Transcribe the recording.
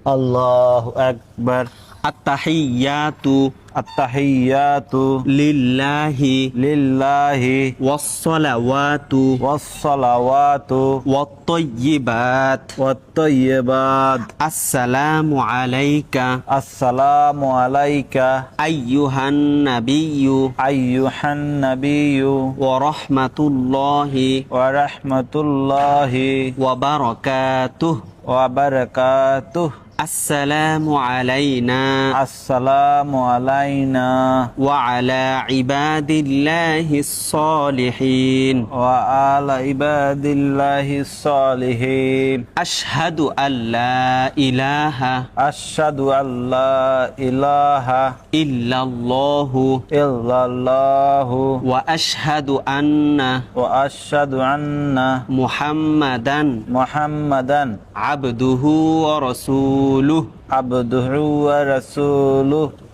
আল্লাহু আকবার। আত্তাহিয়াতু আত্তাহিয়াতু লিল্লাহি লিল্লাহি ওয়াসসালাওয়াতু ওয়াসসালাওয়াতু ওয়াত-তাইয়্যিবাত ওয়াত-তাইয়্যিবাত। আসসালামু আলাইকা আসসালামু আলাইকা আইয়ুহান নাবিয়্যু আইয়ুহান নাবিয়্যু ওয়া রাহমাতুল্লাহি ওয়া রাহমাতুল্লাহি ওয়া বারাকাতুহু। ওয়া বারাকাতুহু। আসসালামু আলাইনা আসসালামু আলাইনা ওয়া আলা ইবাদিল্লাহিস সালিহিন। ওয়া আলা ইবাদিল্লাহিস সালিহিন। আশহাদু আল্লা ইলাহা আশহাদু আল্লা ইলাহা ইল্লাল্লাহু ইল্লাল্লাহু ওয়া আশহাদু আন্না ওয়া আশহাদু আন্না মুহাম্মাদান মুহাম্মাদান আবদুহু ওয়া রাসূলুহু। আবদুহু ওয়া রাসূলুহু।